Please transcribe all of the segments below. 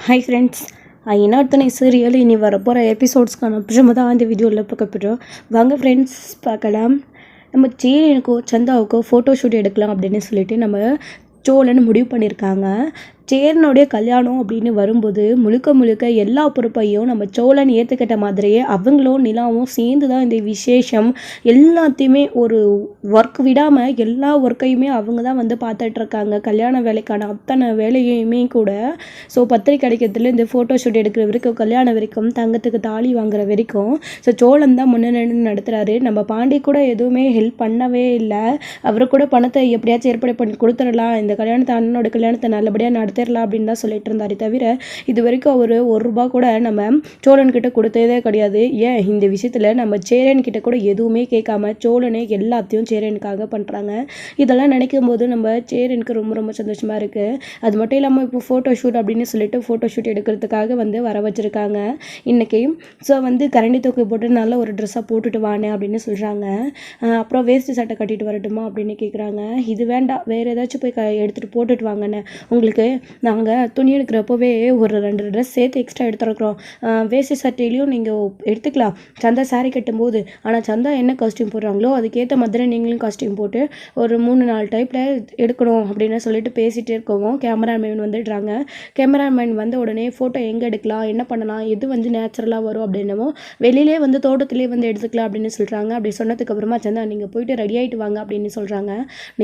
Hi friends, இனத்தனை serial இனி வரப்போகிற எபிசோட்ஸ்க்கான பிரம தான் இந்த வீடியோவில் பார்க்க போகிறோம். வாங்க ஃப்ரெண்ட்ஸ் பார்க்கலாம். நம்ம சீரியனுக்கோ சந்தாவுக்கோ ஃபோட்டோ ஷூட் எடுக்கலாம் அப்படின்னு சொல்லிட்டு நம்ம சோழன் முடிவு பண்ணியிருக்காங்க. சேரனுடைய கல்யாணம் அப்படின்னு வரும்போது முழுக்க எல்லா பொறுப்பையும் நம்ம சோழன் ஏற்றுக்கிட்ட மாதிரியே அவங்களும் நிலாவும் சேர்ந்து தான் இந்த விசேஷம் எல்லாத்தையுமே ஒரு ஒர்க் விடாமல் எல்லா ஒர்க்கையுமே அவங்க தான் வந்து பார்த்துட்ருக்காங்க. கல்யாண வேலைக்கான அத்தனை வேலையுமே கூட. ஸோ பத்திரிக்கை அடிக்கிறதுல இந்த ஃபோட்டோ ஷூட் எடுக்கிற வரைக்கும், கல்யாணம் வரைக்கும், தங்கத்துக்கு தாலி வாங்குற வரைக்கும் ஸோ சோழன் தான் முன்னணி நடத்துகிறாரு. நம்ம பாண்டி கூட எதுவுமே ஹெல்ப் பண்ணவே இல்லை. அவரு கூட பணத்தை எப்படியாச்சும் ஏற்பாடு பண்ணி கொடுத்துடலாம், இந்த கல்யாணத்தை அண்ணனோட கல்யாணத்தை நல்லபடியாக தெரியலாம் அப்படின்னு தான் சொல்லிட்டு இருந்தாரே தவிர இது வரைக்கும் அவர் ₹1 கூட நம்ம சோழன் கிட்ட கொடுத்ததே கிடையாது. ஏன் இந்த விஷயத்துல நம்ம சேரன் கிட்ட கூட எதுவுமே கேட்காம சோழனே எல்லாத்தையும் சேரனுக்காக பண்றாங்க. இதெல்லாம் நினைக்கும் போது நம்ம சேரனுக்கு ரொம்ப சந்தோஷமா இருக்கு. அது மட்டும் இல்லாமல் இப்போ ஃபோட்டோ ஷூட் அப்படின்னு சொல்லிட்டு ஃபோட்டோ ஷூட் எடுக்கிறதுக்காக வந்து வர வச்சிருக்காங்க இன்னைக்கு. ஸோ வந்து கரண்டி தூக்கி போட்டு நல்ல ஒரு ட்ரெஸ்ஸாக போட்டுட்டு வானே அப்படின்னு சொல்கிறாங்க. அப்புறம் வேஸ்ட்டு சட்டை கட்டிட்டு வரட்டுமா அப்படின்னு கேட்குறாங்க. இது வேண்டாம், வேறு ஏதாச்சும் போய் எடுத்துகிட்டு போட்டுட்டு வாங்கண்ணே, உங்களுக்கு நாங்கள் துணி எடுக்கிறப்பவே ஒரு 2 ட்ரெஸ் சேர்த்து எக்ஸ்ட்ரா எடுத்துருக்குறோம், வேஷ்டி சட்டையிலையும் நீங்கள் எடுத்துக்கலாம் சந்தா சாரீ கட்டும்போது. ஆனால் சந்தா என்ன காஸ்டியூம் போடுறாங்களோ அதுக்கேற்ற மாதிரி நீங்களும் காஸ்டியூம் போட்டு ஒரு 3-4 டைப்பில் எடுக்கணும் அப்படின்னு சொல்லிட்டு பேசிகிட்டே இருக்கவும் கேமராமேன் வந்துடுறாங்க. கேமராமேன் வந்த உடனே ஃபோட்டோ எங்கே எடுக்கலாம், என்ன பண்ணலாம், எது வந்து நேச்சுரலாக வரும் அப்படின்னமோ வெளியிலே வந்து தோட்டத்திலே வந்து எடுத்துக்கலாம் அப்படின்னு சொல்கிறாங்க. அப்படி சொன்னதுக்கப்புறமா சந்தா நீங்கள் போயிட்டு ரெடி ஆகிட்டு வாங்க அப்படின்னு சொல்கிறாங்க.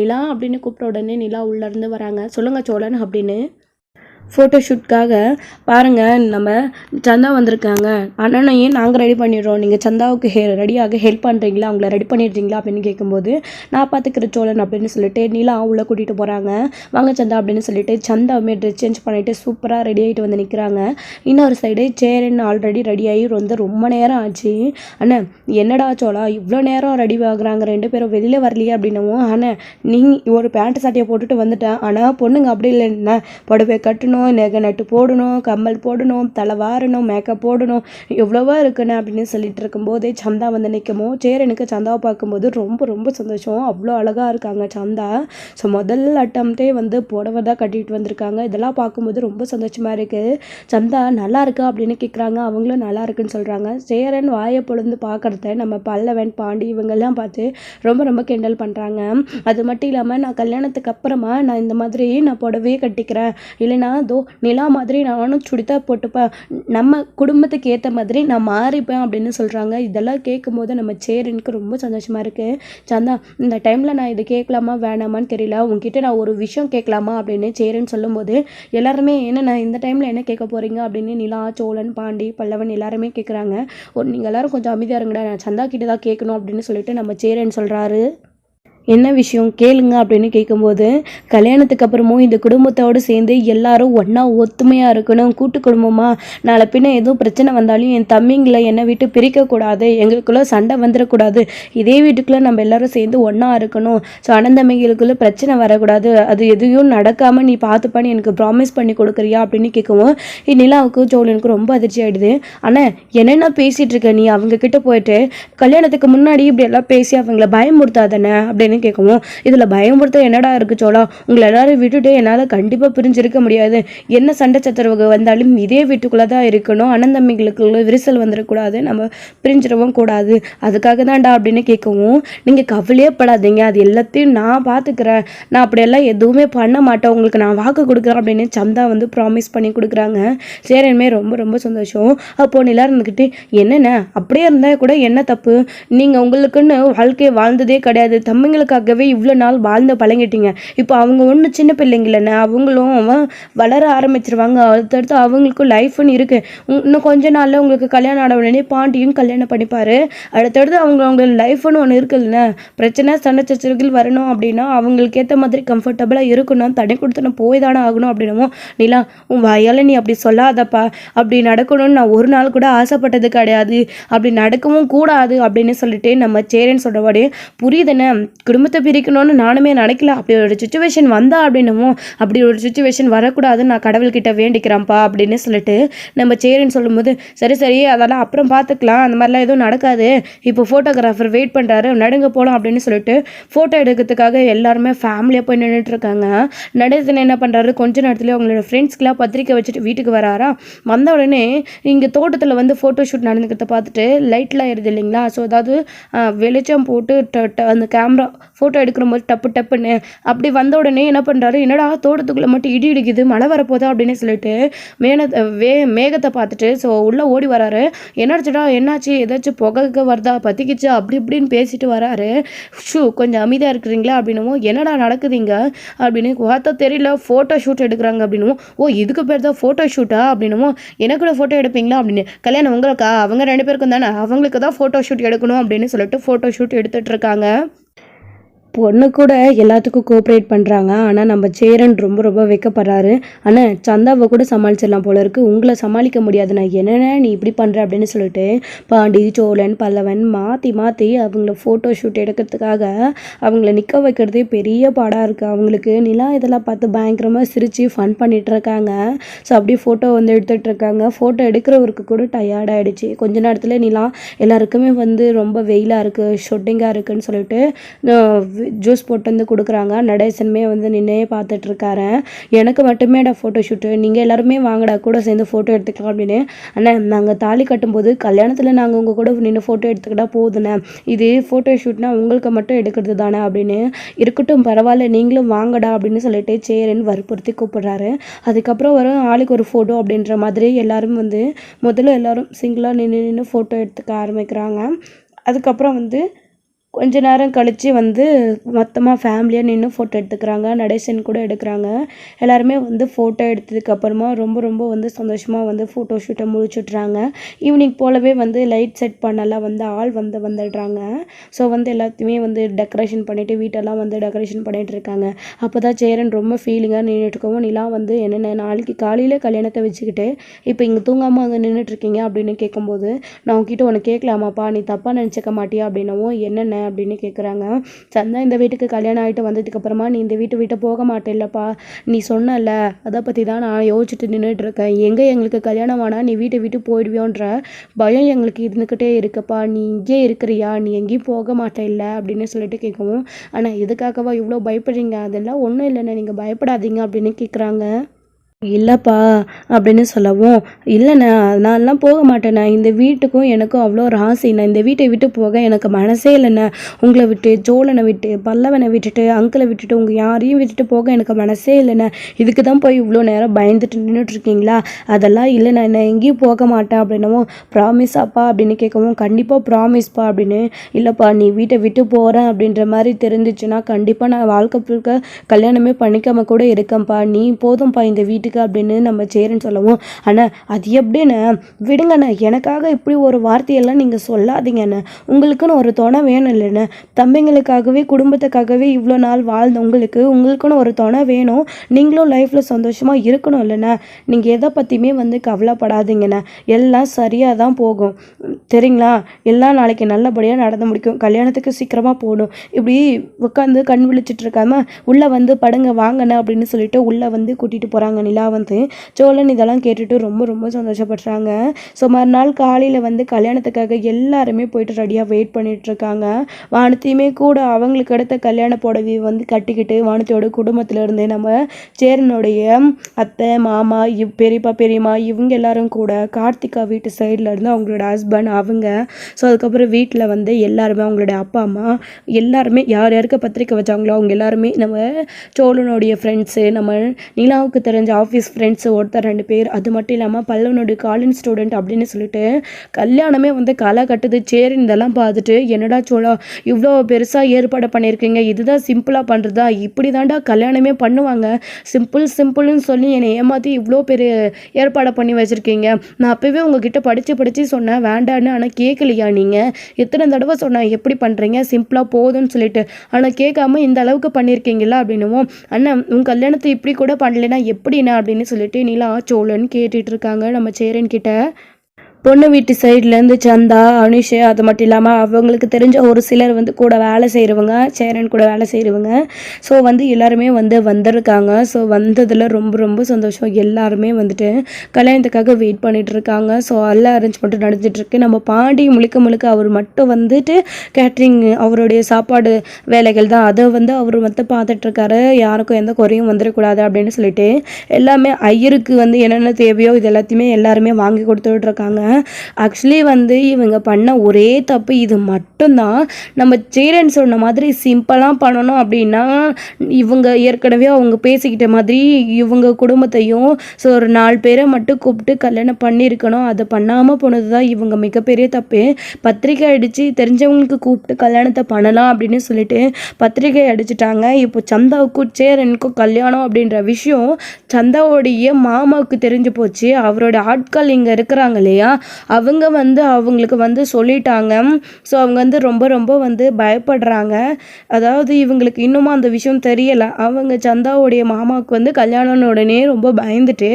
நிலா அப்படின்னு கூப்பிட்ட உடனே நிலா உள்ளேருந்து வராங்க. சொல்லுங்கள் சோழன் அப்படின்னு. ஃபோட்டோ ஷூட்காக பாருங்கள் நம்ம சந்தா வந்திருக்காங்க, அண்ணனையும் நாங்கள் ரெடி பண்ணிடுறோம், நீங்கள் சந்தாவுக்கு ரெடியாக ஹெல்ப் பண்ணுறீங்களா, அவங்கள ரெடி பண்ணிடுறீங்களா அப்படின்னு கேட்கும்போது நான் பார்த்துக்கிற சோழன் அப்படின்னு சொல்லிட்டு நிலா உள்ளே கூட்டிகிட்டு போகிறாங்க. வாங்க சந்தா அப்படின்னு சொல்லிட்டு சந்தாவுமே ட்ரெஸ் சேஞ்ச் பண்ணிவிட்டு சூப்பராக ரெடி ஆகிட்டு வந்து நிற்கிறாங்க. இன்னொரு சைடு சேரன் ஆல்ரெடி ரெடி ஆகி ரொம்ப நேரம் ஆச்சு. அண்ணா என்னடா சோழா இவ்வளோ நேரம் ரெடி ஆகுறாங்க, 2 பேரும் வெளியில் வரலையே அப்படின்னவும், அண்ணா நீ ஒரு பேண்ட் சட்டையை போட்டுட்டு வந்துட்டேன், ஆனால் பொண்ணுங்க அப்படி இல்லைன்னா புடவை கட்டணும், நெகை நட்டு போடணும், கம்மல் போடணும், தலை வாரணும், மேக்கப் போடணும், எவ்வளவோ இருக்குன்னு அப்படின்னு சொல்லிட்டு இருக்கும்போதே சந்தா வந்து நிற்குமோ சேரனுக்கு சந்தாவை பார்க்கும்போது ரொம்ப சந்தோஷம். அவ்வளோ அழகாக இருக்காங்க சந்தா. ஸோ முதல் அட்டம்ப்டே வந்து புடவை தான் கட்டிட்டு வந்திருக்காங்க. இதெல்லாம் பார்க்கும்போது ரொம்ப சந்தோஷமாக இருக்குது. சந்தா நல்லா இருக்கா அப்படின்னு கேட்குறாங்க. அவங்களும் நல்லா இருக்குன்னு சொல்கிறாங்க. சேரன் வாயை பொழுது பார்க்குறத நம்ம பல்லவன் பாண்டி இவங்கெல்லாம் பார்த்து ரொம்ப கிண்டல் பண்ணுறாங்க. அது மட்டும் இல்லாமல் நான் கல்யாணத்துக்கு அப்புறமா நான் இந்த மாதிரி நான் புடவையே கட்டிக்கிறேன், இல்லைனா நிலா மாதிரி நானும் சுடிதார் போட்டுப்பேன், நம்ம குடும்பத்துக்கு ஏற்ற மாதிரி நான் மாறிப்பேன் அப்படின்னு சொல்கிறாங்க. இதெல்லாம் கேட்கும் போது நம்ம சேரனுக்கு ரொம்ப சந்தோஷமாக இருக்குது. சந்தா இந்த டைமில் நான் இது கேட்கலாமா வேணாமான்னு தெரியல, உங்ககிட்ட நான் ஒரு விஷயம் கேட்கலாமா அப்படின்னு சேரன் சொல்லும்போது எல்லாருமே என்ன இந்த டைமில் என்ன கேட்க போகிறீங்க அப்படின்னு நிலா, சோழன், பாண்டி, பல்லவன் எல்லாருமே கேட்குறாங்க. நீங்கள் எல்லாரும் கொஞ்சம் அமைதியாக இருங்கடா, நான் சந்தா கிட்ட தான் கேட்கணும் அப்படின்னு சொல்லிட்டு நம்ம சேரன் சொல்கிறாரு. என்ன விஷயம் கேளுங்க அப்படின்னு கேட்கும்போது, கல்யாணத்துக்கு அப்புறமும் இந்த குடும்பத்தோடு சேர்ந்து எல்லாரும் ஒன்றா ஒத்துமையாக இருக்கணும், கூட்டு குடும்பமாக, நாளை பின்ன எதுவும் பிரச்சனை வந்தாலும் என் தம்பிங்களை என்னை விட்டு பிரிக்கக்கூடாது, எங்களுக்குள்ளே சண்டை வந்துடக்கூடாது, இதே வீட்டுக்குள்ளே நம்ம எல்லாரும் சேர்ந்து ஒன்றா இருக்கணும், ஸோ அண்ணந்தம்பிங்களுக்குள்ளே பிரச்சனை வரக்கூடாது, அது எதையும் நடக்காமல் நீ பார்த்துப்பான்னு எனக்கு ப்ராமிஸ் பண்ணி கொடுக்குறியா அப்படின்னு கேட்கவும் நிலாவுக்கு சோழனுக்கு ரொம்ப அதிர்ச்சி ஆகிடுது. ஆனால் என்னென்ன பேசிகிட்டு இருக்க நீ, அவங்க கிட்ட போயிட்டு கல்யாணத்துக்கு முன்னாடி இப்படி எல்லாம் பேசி அவங்கள பயமுறுத்தாதானே அப்படின்னு கேட்கவும், இதில் பயமுறுத்த என்னடா இருக்கு சோழா, உங்களை எல்லாரும் விட்டுட்டு என்னால் கண்டிப்பாக பிரிஞ்சிருக்க முடியாது, என்ன சண்டை சச்சரவு வந்தாலும் இதே வீட்டுக்குள்ளே தான் இருக்கணும், அண்ணன் தம்பிகளுக்குள்ள விரிசல் வந்துடக்கூடாது, நம்ம பிரிஞ்சிடவும் கூடாது, அதுக்காக தான்டா அப்படின்னு கேட்கவும், நீங்கள் கவலையே படாதீங்க, அது எல்லாத்தையும் நான் பார்த்துக்கிறேன், நான் அப்படியெல்லாம் எதுவுமே பண்ண மாட்டேன், உங்களுக்கு நான் வாக்கு கொடுக்குறேன் அப்படின்னு சந்தா வந்து ப்ராமிஸ் பண்ணி கொடுக்குறாங்க. சேரனுமே ரொம்ப சந்தோஷம். அப்போ நிலா இருந்துக்கிட்டு என்னென்ன அப்படியே இருந்தால் கூட என்ன தப்பு, நீங்கள் உங்களுக்குன்னு வாழ்க்கையை வாழ்ந்ததே கிடையாது, தம்பிங்களுக்காகவே இவ்வளோ நாள் வாழ்ந்து பழங்கிட்டீங்க, இப்போ அவங்க ஒன்றும் சின்ன பிள்ளைங்களேண்ணே, அவங்களும் வளர ஆரம்பிச்சிருவாங்க, அடுத்தடுத்து அவங்களுக்கும் லைஃப்னு இருக்குது, இன்னும் கொஞ்ச நாளில் உங்களுக்கு கல்யாணம் ஆன உடனே பாண்டியும் கல்யாணம் பண்ணிப்பார், அடுத்தடுத்து அவங்க லைஃப்னு ஒன்று இருக்குதுல்ல, பிரச்சனை சண்டை சச்சரவுகள் வரணும் அப்படின்னா அவங்களுக்கு ஏற்ற மாதிரி கம்ஃபர்டபுளாக இருக்கணும், தனி கொடுத்து போய் தானே ஆகணும் அப்படின்னவும், நிலா உன் வாயால் நீ அப்படி சொல்லாதப்பா, அப்படி நடக்கணும்னு நான் ஒரு நாள் கூட ஆசைப்பட்டது கிடையாது, அப்படி நடக்கவும் கூடாது அப்படின்னு சொல்லிட்டு நம்ம சேரன் சொல்கிறபடி புரியுதுன்னு குடும்பத்தை பிரிக்கணும்னு நானுமே நினைக்கல. அப்படி ஒரு சுச்சுவேஷன் வந்தா அப்படின்னமோ அப்படி ஒரு சுச்சுவேஷன் வரக்கூடாதுன்னு நான் கடவுள்கிட்ட வேண்டிக்கிறேன்ப்பா அப்படின்னு சொல்லிட்டு நம்ம சேரின்னு சொல்லும்போது, சரி சரி அதெல்லாம் அப்புறம் பார்த்துக்கலாம், அந்த மாதிரிலாம் எதுவும் நடக்காது, இப்போ ஃபோட்டோகிராஃபர் வெயிட் பண்ணுறாரு, நடுங்க போகலாம் அப்படின்னு சொல்லிட்டு ஃபோட்டோ எடுக்கிறதுக்காக எல்லாருமே ஃபேமிலியாக போய் நின்றுட்டு இருக்காங்க. நடேசன் என்ன பண்ணுறாரு, கொஞ்ச நேரத்துலேயே அவங்களோட ஃப்ரெண்ட்ஸ்க்கெலாம் பத்திரிக்கை வச்சுட்டு வீட்டுக்கு வராரா. வந்த உடனே இங்கே தோட்டத்தில் வந்து ஃபோட்டோ ஷூட் நடந்துக்கிறத பார்த்துட்டு லைட்லாம் ஏறுது இல்லைங்களா, ஸோ அதாவது வெளிச்சம் போட்டு அந்த கேமரா ஃபோட்டோ எடுக்கிற போது டப்புன்னு அப்படி வந்த உடனே என்ன பண்ணுறாரு, என்னடா தோட்டத்துக்குள்ளே மட்டும் இடி இடிக்குது, மழை வரப்போதா அப்படின்னு சொல்லிட்டு மேகத்தை பார்த்துட்டு ஸோ உள்ளே ஓடி வராரு. என்னாச்சு ஏதாச்சும் புகை வருதா, பற்றிக்கிச்சு அப்படி இப்படின்னு பேசிட்டு வராரு. கொஞ்சம் அமைதியாக இருக்கிறீங்களா அப்படின்னும், என்னடா நடக்குதுங்க அப்படின்னு பார்த்தா தெரியல, ஃபோட்டோ ஷூட் எடுக்கிறாங்க அப்படின்னும், ஓ இதுக்கு பேர் தான் ஃபோட்டோ ஷூட்டா அப்படின்னும், எனக்கு கூட ஃபோட்டோ எடுப்பீங்களா அப்படின்னு, கல்யாணம் உங்களுக்கா, அவங்க 2 பேருக்கும் தானே, அவங்களுக்கு தான் ஃபோட்டோ ஷூட் எடுக்கணும் அப்படின்னு சொல்லிட்டு ஃபோட்டோ ஷூட் எடுத்துகிட்டு இருக்காங்க. பொண்ணு கூட எல்லாத்துக்கும் கோஆப்ரேட் பண்ணுறாங்க. ஆனால் நம்ம சேரன் ரொம்ப ரொம்ப வைக்கப்படுறாரு. ஆனால் சந்தாவை கூட சமாளிச்சிடலாம் போல இருக்குது, உங்களை சமாளிக்க முடியாது, நான் என்னென்ன நீ இப்படி பண்ணுற அப்படின்னு சொல்லிட்டு பாண்டி சோழன் பல்லவன் மாற்றி அவங்கள ஃபோட்டோ ஷூட் எடுக்கிறதுக்காக அவங்கள நிற்க வைக்கிறதே பெரிய பாடாக இருக்குது அவங்களுக்கு. நிலா இதெல்லாம் பார்த்து பயங்கரமாக சிரித்து ஃபன் பண்ணிகிட்டு இருக்காங்க. ஸோ அப்படியே ஃபோட்டோ வந்து எடுத்துகிட்டு இருக்காங்க. ஃபோட்டோ எடுக்கிறவருக்கு கூட டயர்டாகிடுச்சு. கொஞ்ச நேரத்தில் நிலா எல்லாருக்குமே வந்து ரொம்ப வெயிலாக இருக்குது, ஷொட்டிங்காக இருக்குதுன்னு சொல்லிட்டு ஜூஸ் போட்டு வந்து கொடுக்குறாங்க. நடேசனுமே வந்து நின்னே பார்த்துட்ருக்காரு. எனக்கு மட்டுமேடா ஃபோட்டோ ஷூட்டு, நீங்கள் எல்லாருமே வாங்கடா கூட சேர்ந்து ஃபோட்டோ எடுத்துக்கலாம் அப்படின்னு. அண்ணா நாங்கள் தாலி கட்டும்போது கல்யாணத்தில் நாங்கள் உங்கள் கூட நின்று ஃபோட்டோ எடுத்துக்கிட்டா போதுண்ணே, இது ஃபோட்டோ ஷூட்னா உங்களுக்கு மட்டும் எடுக்கிறது தானே அப்படின்னு. இருக்கட்டும் பரவாயில்ல நீங்களும் வாங்கடா அப்படின்னு சொல்லிட்டு சேரன் வற்புறுத்தி கூப்பிடுறாரு. அதுக்கப்புறம் வரும் ஆளுக்கு ஒரு ஃபோட்டோ அப்படின்ற மாதிரி எல்லாரும் வந்து முதல்ல எல்லாரும் சிங்கிளாக நின்று ஃபோட்டோ எடுத்துக்க ஆரம்பிக்கிறாங்க. அதுக்கப்புறம் வந்து கொஞ்ச நேரம் கழித்து வந்து மொத்தமாக ஃபேமிலியாக நின்று ஃபோட்டோ எடுத்துக்கிறாங்க. நடேசன் கூட எடுக்கிறாங்க. எல்லாருமே வந்து ஃபோட்டோ எடுத்ததுக்கப்புறமா ரொம்ப வந்து சந்தோஷமாக வந்து ஃபோட்டோ ஷூட்டை முடிச்சுட்றாங்க. ஈவினிங் போலவே வந்து லைட் செட் பண்ணலாம் வந்து ஆள் வந்துடுறாங்க. ஸோ வந்து எல்லாத்தையுமே வந்து டெக்கரேஷன் பண்ணிவிட்டு வீட்டெல்லாம் வந்து டெக்கரேஷன் பண்ணிகிட்டு இருக்காங்க. அப்போ தான் சேரன் ரொம்ப ஃபீலிங்காக நின்றுட்டுருக்கவும் நிலா வந்து என்னென்ன நாளைக்கு காலையில் கல்யாணத்தை வச்சுக்கிட்டு இப்போ இங்கே தூங்காமல் வந்து நின்றுட்டுருக்கீங்க அப்படின்னு கேட்கும்போது, நான் உங்ககிட்ட ஒன்று கேட்கலாமாப்பா, நீ தப்பாக நினச்சிக்க மாட்டியா அப்படின்னவும், என்னென்ன அப்படின்னு கேட்குறாங்க. சந்தா இந்த வீட்டுக்கு கல்யாணம் ஆகிட்டு வந்ததுக்கப்புறமா நீ இந்த வீட்டை போக மாட்டேல்லப்பா, நீ சொன்னல அதை பற்றி தான் நான் யோசிச்சுட்டு நின்றுட்டுருக்கேன். எங்கே எங்களுக்கு கல்யாணம் ஆனால் நீ வீட்டை விட்டு போயிடுவியோன்ற பயம் எங்களுக்கு இருந்துக்கிட்டே இருக்குப்பா, நீ இங்கே இருக்கிறியா, நீ எங்கேயும் போக மாட்டேல்ல அப்படின்னு சொல்லிட்டு கேட்கவும், ஆனால் எதுக்காகவா இவ்வளோ பயப்படுறீங்க, அதெல்லாம் ஒன்றும் இல்லைண்ணே நீங்கள் பயப்படாதீங்க அப்படின்னு கேட்குறாங்க. இல்லைப்பா அப்படின்னு சொல்லவும், இல்லைண்ணே நான்லாம் போக மாட்டேண்ணே, இந்த வீட்டுக்கும் எனக்கும் அவ்வளோ ஒரு ஆசைண்ணே, இந்த வீட்டை விட்டு போக எனக்கு மனசே இல்லைண்ணே, உங்களை விட்டு சோழனை விட்டு பல்லவனை விட்டுட்டு அங்கிளை விட்டுட்டு உங்கள் யாரையும் விட்டுட்டு போக எனக்கு மனசே இல்லைண்ணே, இதுக்கு தான் போய் இவ்வளோ நேரம் பயந்துட்டு நின்றுட்டுருக்கீங்களா, அதெல்லாம் இல்லைண்ணே நான் எங்கேயும் போக மாட்டேன் அப்படின்னவும், ப்ராமிஸாப்பா அப்படின்னு கேட்கவும், கண்டிப்பாக ப்ராமிஸ்ப்பா அப்படின்னு. இல்லைப்பா நீ வீட்டை விட்டு போகிறேன் அப்படின்ற மாதிரி தெரிஞ்சிச்சுன்னா கண்டிப்பாக நான் வாழ்க்கை ஃபுல்க கல்யாணமே பண்ணிக்காம கூட இருக்கேன்ப்பா, நீ போதும்ப்பா இந்த வீட்டுக்கு அப்படின்னு நம்ம சேரன் சொல்லவும், அண்ணா அது எப்படின்னு விடுங்கண்ணே, எனக்காக இப்படி ஒரு வார்த்தையெல்லாம் நீங்கள் சொல்லாதீங்கண்ணே, உங்களுக்குன்னு ஒரு துணை வேணும் இல்லைண்ணே, தம்பிங்களுக்காகவே குடும்பத்துக்காகவே இவ்வளோ நாள் வாழ்ந்த உங்களுக்குன்னு ஒரு துணை வேணும், நீங்களும் லைஃப்பில் சந்தோஷமாக இருக்கணும் இல்லைண்ணே, நீங்கள் எதை பற்றியுமே வந்து கவலைப்படாதீங்கண்ணே, எல்லாம் சரியாக தான் போகும் சரிங்களா, எல்லாம் நாளைக்கு நல்லபடியாக நடந்து முடிக்கும், கல்யாணத்துக்கு சீக்கிரமாக போகணும். இப்படி உட்காந்து கண் விழிச்சிட்டு இருக்காம உள்ளே வந்து படுங்க வாங்கண்ணே அப்படின்னு சொல்லிட்டு உள்ளே வந்து கூட்டிகிட்டு போகிறாங்க. நிலா வந்து சோழன் இதெல்லாம் கேட்டுட்டு ரொம்ப சந்தோஷப்படுறாங்க. ஸோ மறுநாள் காலையில் வந்து கல்யாணத்துக்காக எல்லாருமே போயிட்டு ரெடியாக வெயிட் பண்ணிட்டு இருக்காங்க. வானத்தையுமே கூட அவங்களுக்கு அடுத்த கல்யாண புடவை வந்து கட்டிக்கிட்டு வானத்தையோட குடும்பத்தில் இருந்து நம்ம சேரனுடைய அத்தை மாமா பெரியப்பா பெரியம்மா இவங்க எல்லாரும் கூட கார்த்திகா வீட்டு சைடில் இருந்து அவங்களோட ஹஸ்பண்ட் அவங்க, ஸோ அதுக்கப்புறம் வீட்டில் வந்து எல்லாருமே அவங்களுடைய அப்பா அம்மா எல்லாருமே யார் யாருக்கு பத்திரிக்கை வச்சாங்களோ அவங்க எல்லாருமே நம்ம சோழனுடைய ஃப்ரெண்ட்ஸு, நம்ம நிலாவுக்கு தெரிஞ்ச ஆஃபீஸ் ஃப்ரெண்ட்ஸு ஒருத்தர் 2 பேர், அது மட்டும் இல்லாமல் பல்லவனுடைய காலேஜ் ஸ்டூடெண்ட் அப்படின்னு சொல்லிட்டு கல்யாணமே வந்து களை கட்டுது. சேரின் இதெல்லாம் பார்த்துட்டு, என்னடா சோழா இவ்வளோ பெருசாக ஏற்பாடு பண்ணியிருக்கீங்க, இதுதான் சிம்பிளாக பண்ணுறதா, இப்படி தாண்டா கல்யாணமே பண்ணுவாங்க, சிம்பிள்னு சொல்லி என்னை ஏமாற்றி இவ்வளோ பெரிய ஏற்பாடை பண்ணி வச்சுருக்கீங்க, நான் அப்போவே உங்ககிட்ட படித்து சொன்னேன் வேண்டான்னு, ஆனால் கேட்கலையா நீங்கள், எத்தனை தடவை சொன்னேன் எப்படி பண்ணுறீங்க சிம்பிளாக போதும்னு சொல்லிட்டு, ஆனால் கேட்காம இந்த அளவுக்கு பண்ணியிருக்கீங்களா அப்படின்னுவோம். அண்ணன் உங்கள் கல்யாணத்தை இப்படி கூட பண்ணலைன்னா எப்படின்னா அப்படின்னு சொல்லிட்டு நிலா சோழன் கேட்டுட்டு இருக்காங்க நம்ம சேரன் கிட்ட. பொண்ணு வீட்டு சைட்லேருந்து சந்தா, அனுஷ், அது மட்டும் இல்லாமல் அவங்களுக்கு தெரிஞ்ச ஒரு சிலர் வந்து கூட வேலை செய்கிறவங்க, சேரன் கூட வேலை செய்கிறவங்க. ஸோ வந்து எல்லாருமே வந்து வந்திருக்காங்க. ஸோ வந்ததில் ரொம்ப ரொம்ப சந்தோஷம். எல்லாருமே வந்துட்டு கல்யாணத்துக்காக வெயிட் பண்ணிகிட்டு இருக்காங்க. ஸோ எல்லா அரேஞ்ச்மெண்ட்டும் நடந்துகிட்ருக்கு. நம்ம பாண்டி முழுக்க முழுக்க அவர் மட்டும் வந்துட்டு கேட்ரிங் அவருடைய சாப்பாடு வேலைகள் தான், அதை வந்து அவர் வந்து பார்த்துட்ருக்காரு. யாருக்கும் எந்த குறையும் வந்துடக்கூடாது அப்படின்னு சொல்லிட்டு எல்லாமே ஐயருக்கு வந்து என்னென்ன தேவையோ இது எல்லாத்தையுமே எல்லாருமே வாங்கி கொடுத்துட்ருக்காங்க. ஆக்சுவலி வந்து இவங்க பண்ண ஒரே தப்பு இது மட்டும்தான். நம்ம சேரன் சொன்ன மாதிரி சிம்பிளாக பண்ணணும் அப்படின்னா இவங்க ஏற்கனவே அவங்க பேசிக்கிட்ட மாதிரி இவங்க குடும்பத்தையும் ஸோ ஒரு 4 பேரை மட்டும் கூப்பிட்டு கல்யாணம் பண்ணியிருக்கணும். அதை பண்ணாமல் போனது தான் இவங்க மிகப்பெரிய தப்பு. பத்திரிக்கை அடித்து தெரிஞ்சவங்களுக்கு கூப்பிட்டு கல்யாணத்தை பண்ணலாம் அப்படின்னு சொல்லிட்டு பத்திரிக்கை அடிச்சிட்டாங்க. இப்போ சந்தாவுக்கும் சேரனுக்கும் கல்யாணம் அப்படின்ற விஷயம் சந்தாவோடைய மாமாவுக்கு தெரிஞ்சு போச்சு. அவரோட ஆட்கள் இங்கே இருக்கிறாங்க இல்லையா, அவங்க வந்து அவங்களுக்கு வந்து சொல்லிட்டாங்க. ஸோ அவங்க வந்து ரொம்ப ரொம்ப வந்து பயப்படுறாங்க. அதாவது இவங்களுக்கு இன்னுமும் அந்த விஷயம் தெரியலை. அவங்க சந்தாவுடைய மாமாவுக்கு வந்து கல்யாணம்னு உடனே ரொம்ப பயந்துட்டு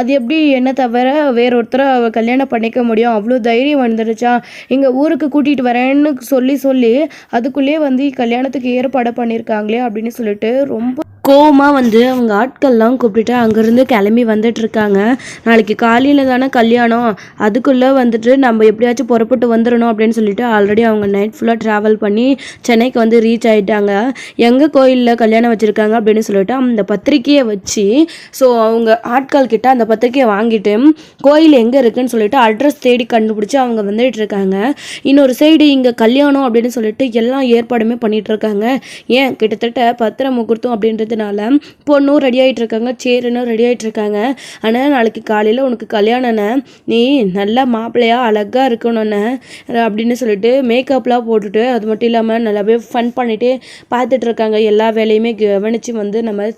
அது எப்படி என்ன தவிர வேற ஒருத்தரை கல்யாணம் பண்ணிக்க முடியும், அவ்வளோ தைரியம் வந்துடுச்சா, எங்கள் ஊருக்கு கூட்டிகிட்டு வரேன்னு சொல்லி அதுக்குள்ளேயே வந்து கல்யாணத்துக்கு ஏற்பாடு பண்ணியிருக்காங்களே அப்படின்னு சொல்லிட்டு ரொம்ப கோவமாக வந்து அவங்க ஆட்கள்லாம் கூப்பிட்டுட்டு அங்கேருந்து கிளம்பி வந்துட்டுருக்காங்க. நாளைக்கு காலையில் தானே கல்யாணம், அதுக்குள்ளே வந்துட்டு நம்ம எப்படியாச்சும் புறப்பட்டு வந்துடணும் அப்படின்னு சொல்லிட்டு ஆல்ரெடி அவங்க நைட் ஃபுல்லாக ட்ராவல் பண்ணி சென்னைக்கு வந்து ரீச் ஆகிட்டாங்க. எங்கள் கோயிலில் கல்யாணம் வச்சுருக்காங்க அப்படின்னு சொல்லிட்டு அந்த பத்திரிக்கையை வச்சு ஸோ அவங்க ஆட்கள் கிட்ட அந்த பத்திரிக்கையை வாங்கிட்டு கோயில் எங்கே இருக்குன்னு சொல்லிட்டு அட்ரஸ் தேடி கண்டுபிடிச்சி அவங்க வந்துட்டு இருக்காங்க. இன்னொரு சைடு இங்கே கல்யாணம் அப்படின்னு சொல்லிட்டு எல்லா ஏற்பாடுமே பண்ணிட்டு இருக்காங்க. ஏன் கிட்டத்தட்ட 10 முகூர்த்தம் அப்படின்றது பொண்ணும் ரெடி ஆகிட்டு இருக்காங்க, சேரனும் ரெடி ஆகிட்டு இருக்காங்க. ஆனால் நாளைக்கு காலையில் உனக்கு கல்யாணம்னு நீ நல்லா மாப்பிள்ளையா அழகாக இருக்கணும்னு அப்படின்னு சொல்லிட்டு மேக்கப்லாம் போட்டுட்டு அது மட்டும் இல்லாமல் நல்லாவே ஃபன் பண்ணிட்டு பார்த்துட்டு இருக்காங்க. எல்லா வேலையுமே கவனித்து வந்து நம்ம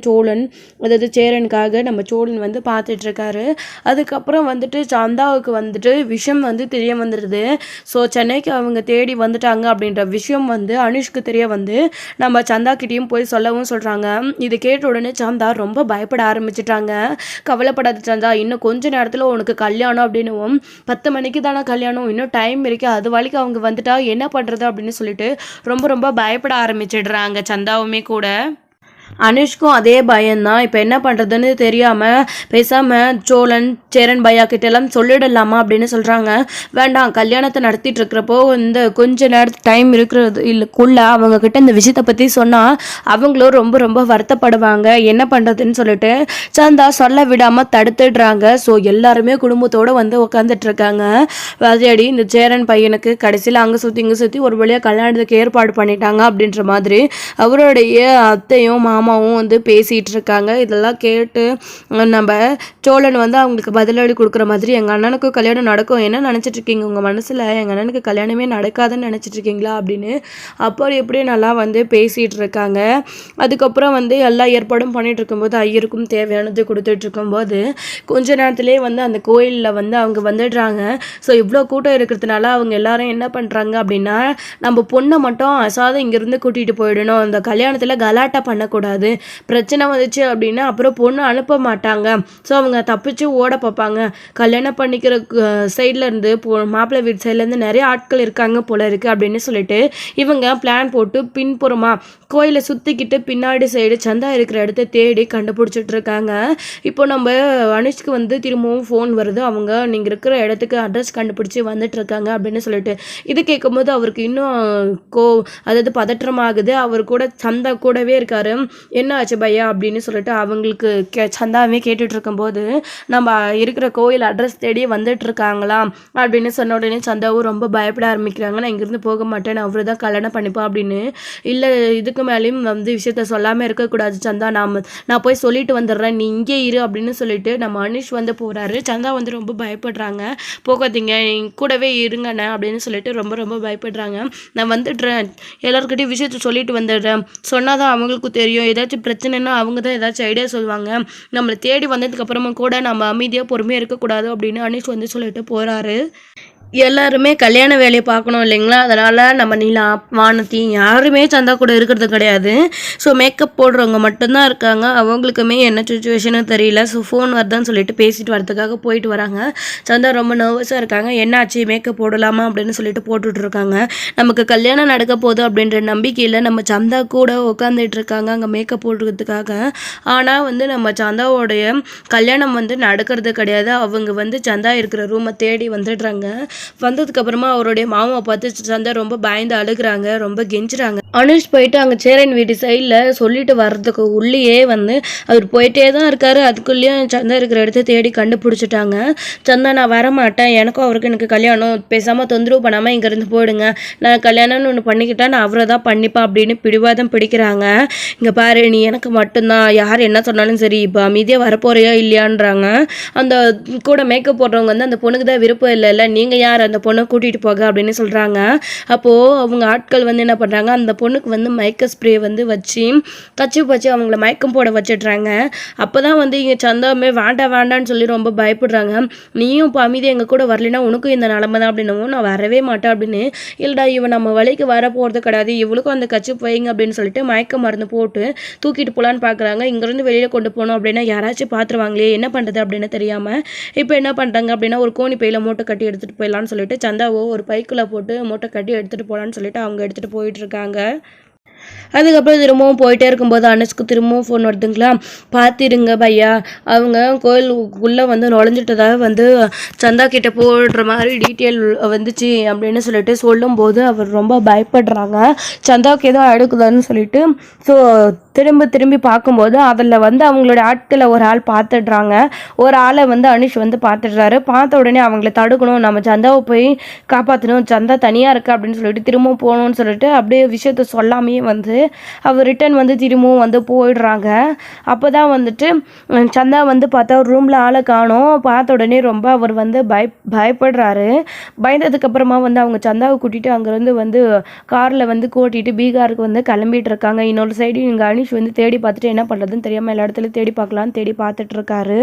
சோழன், அதாவது சேரனுக்காக நம்ம சோழன் வந்து பார்த்துட்ருக்காரு. அதுக்கப்புறம் வந்துட்டு சந்தாவுக்கு வந்துட்டு விஷயம் வந்து தெரிய வந்துடுது. ஸோ சென்னைக்கு அவங்க தேடி வந்துட்டாங்க அப்படின்ற விஷயம் வந்து அனுஷ்க்கு தெரிய வந்து நம்ம சந்தாக்கிட்டேயும் போய் சொல்லவும் சொல்கிறாங்க. இது கேட்ட உடனே சந்தா ரொம்ப பயப்பட ஆரம்பிச்சிட்டாங்க. கவலைப்படாத சந்தா, இன்னும் கொஞ்ச நேரத்தில் உனக்கு கல்யாணம் அப்படின்னுவோம், 10 மணிக்கு தானே கல்யாணம், இன்னும் டைம் இருக்குது, அது வரைக்கும் அவங்க வந்துட்டா என்ன பண்ணுறது அப்படின்னு சொல்லிட்டு ரொம்ப ரொம்ப பயப்பட ஆரம்பிச்சிடுறாங்க சந்தாவுமே கூட. அனுஷ்க்கும் அதே பயம்தான். இப்போ என்ன பண்ணுறதுன்னு தெரியாமல் பேசாமல் சோழன் சேரன் பையா கிட்டெல்லாம் சொல்லிடலாமா அப்படின்னு சொல்கிறாங்க. வேண்டாம், கல்யாணத்தை நடத்திட்டு இருக்கிறப்போ இந்த கொஞ்ச நேரத்து டைம் இருக்கிறது இல்லைக்குள்ள அவங்கக்கிட்ட இந்த விஷயத்தை பற்றி சொன்னால் அவங்களும் ரொம்ப ரொம்ப வருத்தப்படுவாங்க. என்ன பண்ணுறதுன்னு சொல்லிட்டு சந்தா சொல்ல விடாமல் தடுத்துடுறாங்க. ஸோ எல்லாருமே குடும்பத்தோடு வந்து உட்காந்துட்டு இருக்காங்க. அதேடி இந்த சேரன் பையனுக்கு கடைசியில் அங்கே சுற்றி இங்கே சுற்றி ஒரு வழியாக கல்யாணத்துக்கு ஏற்பாடு பண்ணிட்டாங்க அப்படின்ற மாதிரி அவருடைய அத்தையும் மாமாவும் வந்து பேசிகிட்டு இருக்காங்க. இதெல்லாம் கேட்டு நம்ம சோழன் வந்து அவங்களுக்கு பதிலடி கொடுக்குற மாதிரி, எங்கள் அண்ணனுக்கும் கல்யாணம் நடக்கும், என்ன நினச்சிட்டு இருக்கீங்க உங்கள் மனசில், எங்கள் அண்ணனுக்கு கல்யாணமே நடக்காதுன்னு நினச்சிட்டு இருக்கீங்களா அப்படின்னு அப்போ எப்படி நல்லா வந்து பேசிகிட்டு இருக்காங்க. அதுக்கப்புறம் வந்து எல்லா ஏற்பாடும் பண்ணிகிட்டு இருக்கும்போது ஐயருக்கும் தேவையானது கொடுத்துட்டு இருக்கும்போது கொஞ்ச நேரத்துலேயே வந்து அந்த கோயிலில் வந்து அவங்க வந்துடுறாங்க. ஸோ இவ்வளோ கூட்டம் இருக்கிறதுனால அவங்க எல்லாரும் என்ன பண்ணுறாங்க அப்படின்னா, நம்ம பொண்ணை மட்டும் அசாத இங்கேருந்து கூட்டிகிட்டு போயிடணும், அந்த கல்யாணத்தில் கலாட்டா பண்ணக்கூடாது, பிரச்சனை வந்துச்சு அப்படின்னா அப்புறம் பொண்ணு அனுப்ப மாட்டாங்க, ஸோ அவங்க தப்பிச்சு ஓட பார்ப்பாங்க. கல்யாணம் பண்ணிக்கிற சைட்ல இருந்து மாப்பிள்ளை வீட்டு சைட்லேருந்து நிறைய ஆட்கள் இருக்காங்க போல இருக்குது அப்படின்னு சொல்லிட்டு இவங்க பிளான் போட்டு பின்புறமா கோயிலை சுற்றிக்கிட்டு பின்னாடி சைடு சந்தா இருக்கிற இடத்த தேடி கண்டுபிடிச்சிட்டு இருக்காங்க. இப்போ நம்ம அனுஷ்க்கு வந்து திரும்பவும் ஃபோன் வருது, அவங்க நீங்கள் இருக்கிற இடத்துக்கு அட்ரஸ் கண்டுபிடிச்சி வந்துட்டு இருக்காங்க அப்படின்னு சொல்லிட்டு. இது கேட்கும்போது அவருக்கு இன்னும் அதாவது பதற்றமாகுது. அவர் கூட சந்தா கூடவே இருக்காரு. என்ன ஆச்சு பையா அப்படின்னு சொல்லிட்டு அவங்களுக்கு சந்தாவே கேட்டுட்டு இருக்கும்போது நம்ம இருக்கிற கோயில் அட்ரஸ் தேடி வந்துட்டு இருக்காங்களாம் அப்படின்னு சொன்ன உடனே சந்தாவும் ரொம்ப பயப்பட ஆரம்பிக்கிறாங்க. நான் இங்கேருந்து போக மாட்டேன், நான் அவரு தான் கல்யாணம் பண்ணிப்பேன் அப்படின்னு. இல்லை, இதுக்கு மேலேயும் வந்து விஷயத்த சொல்லாமல் இருக்கக்கூடாது சந்தா, நான் போய் சொல்லிட்டு வந்துடுறேன், நீ இங்கே இரு அப்படின்னு சொல்லிட்டு நம்ம அனுஷ் வந்து போகிறாரு. சந்தா வந்து ரொம்ப பயப்படுறாங்க. போகாதீங்க, கூடவே இருங்கண்ணே அப்படின்னு சொல்லிட்டு ரொம்ப ரொம்ப பயப்படுறாங்க. நான் வந்துடுறேன், எல்லாருக்கிட்டையும் விஷயத்த சொல்லிட்டு வந்துடுறேன், சொன்னாதான் அவங்களுக்கும் தெரியும், ஏதாச்சும் பிரச்சனைன்னா அவங்க தான் ஏதாச்சும் ஐடியா சொல்லுவாங்க, நம்மளை தேடி வந்ததுக்கப்புறமா கூட நம்ம அமைதியாக பொறுமையாக இருக்கக்கூடாது அப்படின்னு அனுஷ் வந்து சொல்லிட்டு போகிறாரு. எல்லாருமே கல்யாண வேலையை பார்க்கணும் இல்லைங்களா, அதனால் நம்ம நிலா வானதி யாருமே சந்தா கூட இருக்கிறது கிடையாது. ஸோ மேக்கப் போடுறவங்க மட்டும்தான் இருக்காங்க. அவங்களுக்குமே என்ன சுச்சுவேஷனும் தெரியல. ஸோ ஃபோன் வருதான்னு சொல்லிட்டு பேசிட்டு வரதுக்காக போயிட்டு வராங்க. சந்தா ரொம்ப நர்வஸாக இருக்காங்க. என்னாச்சு மேக்கப் போடலாமா அப்படின்னு சொல்லிட்டு போட்டுட்ருக்காங்க. நமக்கு கல்யாணம் நடக்க போகுது அப்படின்ற நம்பிக்கையில் நம்ம சந்தா கூட உட்காந்துட்டு இருக்காங்க அங்கே மேக்கப் போடுறதுக்காக. ஆனால் நம்ம சந்தாவோடைய கல்யாணம் நடக்கிறது கிடையாது. அவங்க சந்தா இருக்கிற ரூமை தேடி வந்துடுறாங்க. வந்ததுக்கப்புறமா அவருடைய மாமாவை பார்த்து சந்தா ரொம்ப பயந்து அழுகுறாங்க, ரொம்ப கெஞ்சுறாங்க. அனுஷ் போயிட்டு அங்கே சேரன் வீட்டு சைடில் சொல்லிட்டு வர்றதுக்கு உள்ளேயே அவர் போயிட்டே தான் இருக்காரு. அதுக்குள்ளேயும் சந்தா இருக்கிற இடத்த தேடி கண்டுபிடிச்சிட்டாங்க. சந்தா நான் வரமாட்டேன், எனக்கும் அவருக்கு எனக்கு கல்யாணம், பேசாமல் தொந்தரவு பண்ணாமல் இங்கேருந்து போயிடுங்க, நான் கல்யாணம்னு ஒன்று பண்ணிக்கிட்டா நான் அவரை தான் பண்ணிப்பேன் அப்படின்னு பிடிவாதம் பிடிக்கிறாங்க. இங்கே பாரு, நீ எனக்கு மட்டும்தான், யார் என்ன சொன்னாலும் சரி, இப்போ அமைதியாக வரப்போறியா இல்லையான்றாங்க. அந்த கூட மேக்கப் போடுறவங்க அந்த பொண்ணுக்கு தான் விருப்பம் இல்லை, நீங்கள் யார் அந்த பொண்ணை கூட்டிகிட்டு போக அப்படின்னு சொல்கிறாங்க. அப்போது அவங்க ஆட்கள் என்ன பண்ணுறாங்க, அந்த பொண்ணுக்கு மயக்க ஸ்ப்ரே வச்சு வச்சு அவங்கள மயக்கம் போட வச்சிடுறாங்க. அப்போ தான் இங்கே சந்தாவுமே வேண்டான்னு சொல்லி ரொம்ப பயப்படுறாங்க. நீயும் இப்போ அமைதி எங்கள் கூட வரலைன்னா உனக்கும் இந்த நிலமை தான் அப்படின்னவும், நான் வரவே மாட்டேன் அப்படின்னு. இல்லைடா, இவன் நம்ம வழிக்கு வர போகிறது கிடையாது, இவளுக்கும் அந்த கச்சிப்பு வைங்க அப்படின்னு சொல்லிட்டு மயக்க மருந்து போட்டு தூக்கிட்டு போகலான்னு பார்க்குறாங்க. இங்கேருந்து வெளியில் கொண்டு போகணும் அப்படின்னா யாராச்சும் பார்த்துருவாங்களே, என்ன பண்ணுறது அப்படின்னு தெரியாமல் இப்போ என்ன பண்ணுறாங்க அப்படின்னா ஒரு கோணி பையில் மூட்டை கட்டி எடுத்துகிட்டு போயிடலான்னு சொல்லிட்டு சந்தாவோ ஒரு பைக்குள்ளே போட்டு மூட்டை கட்டி எடுத்துகிட்டு போகலான்னு சொல்லிட்டு அவங்க எடுத்துகிட்டு போயிட்டுருக்காங்க. அதுக்கப்புறம் திரும்பவும் போயிட்டே இருக்கும்போது அனுஷ்க்கு திரும்பவும் ஃபோன் வருதுங்களா, பார்த்துருங்க பையா, அவங்க கோயிலுக்குள்ளே நுழைஞ்சிட்டதாக சந்தா கிட்ட போடுற மாதிரி டீட்டெயில் வந்துச்சு அப்படின்னு சொல்லிட்டு சொல்லும்போது அவர் ரொம்ப பயப்படுறாங்க. சந்தாவுக்கு ஏதோ அடுக்குதான்னு சொல்லிட்டு ஸோ திரும்பி பார்க்கும்போது அதில் அவங்களோட ஆட்களை ஒரு ஆள் பார்த்துடுறாங்க. ஒரு ஆளை அனுஷ் பார்த்துடுறாரு. பார்த்த உடனே அவங்கள தடுக்கணும், நம்ம சந்தாவை போய் காப்பாற்றணும், சந்தா தனியாக இருக்கு அப்படின்னு சொல்லிட்டு திரும்பவும் போகணும்னு சொல்லிட்டு அப்படியே விஷயத்த சொல்லாமே அவர் ரிட்டன் திரும்பவும் போயிடுறாங்க. அப்போ தான் சந்தா பார்த்தா ரூமில் ஆளை காணோம். பார்த்த உடனே ரொம்ப அவர் பயப்படுறாரு. பயந்ததுக்கப்புறமா அவங்க சந்தாவை கூட்டிகிட்டு அங்கேருந்து காரில் கூட்டிகிட்டு பீகாருக்கு கிளம்பிட்டு இருக்காங்க. இன்னொரு சைடு இங்கே அனுஷ் தேடி பார்த்துட்டு என்ன பண்ணுறதுன்னு தெரியாமல் எல்லா இடத்துலையும் தேடி பார்க்கலான்னு தேடி பார்த்துட்டு இருக்காரு.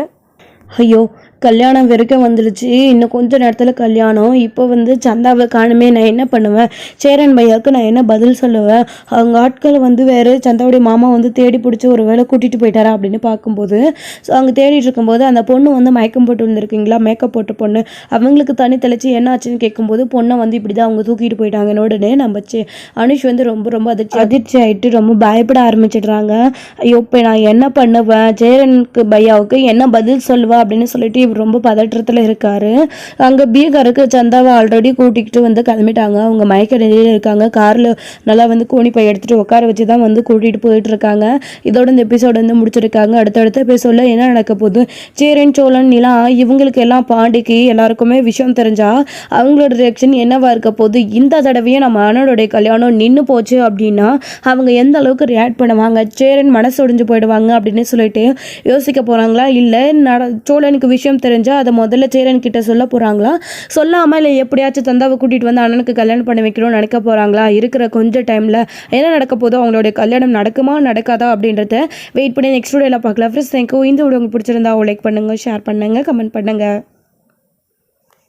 ஐயோ, கல்யாணம் வரைக்கும் வந்துடுச்சு, இன்னும் கொஞ்சம் நேரத்தில் கல்யாணம். இப்போ சந்தாவை காணுமே, நான் என்ன பண்ணுவேன், சேரன் பையாவுக்கு நான் என்ன பதில் சொல்லுவேன், அவங்க ஆட்கள் வேறு சந்தாவுடைய மாமா தேடி பிடிச்சி ஒரு வேளை கூட்டிகிட்டு போயிட்டாரா அப்படின்னு பார்க்கும்போது ஸோ அங்கே தேடிட்டு இருக்கும்போது அந்த பொண்ணு மயக்கம் போட்டு வந்திருக்கீங்களா, மேக்கப் போட்ட பொண்ணு, அவங்களுக்கு தண்ணி தெளிச்சு என்ன ஆச்சுன்னு கேட்கும்போது பொண்ணை இப்படி தான் அவங்க தூக்கிட்டு போயிட்டாங்கன்னு உடனே நம்ம அனுஷ் ரொம்ப அதிர்ச்சி ஆகிட்டு ரொம்ப பயப்பட ஆரம்பிச்சிடுறாங்க. ஐயோ, இப்போ நான் என்ன பண்ணுவேன், சேரனுக்கு பையாவுக்கு என்ன பதில் சொல்லுவேன் அப்படின்னு சொல்லிட்டு இவர் ரொம்ப பதற்றத்தில் இருக்காரு. அங்கே பீகாருக்கு சந்தாவை ஆல்ரெடி கூட்டிகிட்டு கிளம்பிட்டாங்க. அவங்க மயக்க நிலையில் இருக்காங்க. காரில் நல்லா கோணி பை எடுத்துகிட்டு உட்கார வச்சு தான் கூட்டிகிட்டு போயிட்டு இருக்காங்க. இதோட இந்த எபிசோடு முடிச்சிருக்காங்க. அடுத்தடுத்த எபிசோடில் என்ன நடக்க போகுது, சேரன் சோழன் நிலா இவங்களுக்கு எல்லாம் பாண்டிக்கு எல்லாருக்குமே விஷயம் தெரிஞ்சா அவங்களோட ரியாக்ஷன் என்னவா இருக்க போகுது, இந்த தடவையும் நம்ம அண்ணனுடைய கல்யாணம் நின்று போச்சு அப்படின்னா அவங்க எந்த அளவுக்கு ரியாக்ட் பண்ணுவாங்க, சேரன் மனசு ஒடிஞ்சு போயிடுவாங்க அப்படின்னு சொல்லிட்டு யோசிக்க போகிறாங்களா, இல்லை சோழனுக்கு விஷயம் தெரிஞ்சால் அதை முதல்ல சேரன் கிட்ட சொல்ல போகிறாங்களா, சொல்லாமல் இல்லை எப்படியாச்சும் சந்தாவை கூட்டிகிட்டு அண்ணனுக்கு கல்யாணம் பண்ணி வைக்கணும்னு நினைக்க போகிறாங்களா, இருக்கிற கொஞ்சம் டைமில் என்ன நடக்க போதோ, அவங்களுடைய கல்யாணம் நடக்குமா நடக்காதா அப்படின்றத வெயிட் பண்ணி நெக்ஸ்ட் வீடியோவில் பார்க்கலாம். Friends, thank you. இந்த வீடியோ உங்களுக்கு பிடிச்சிருந்தா லைக் பண்ணுங்கள், ஷேர் பண்ணுங்கள், கமெண்ட் பண்ணுங்கள்.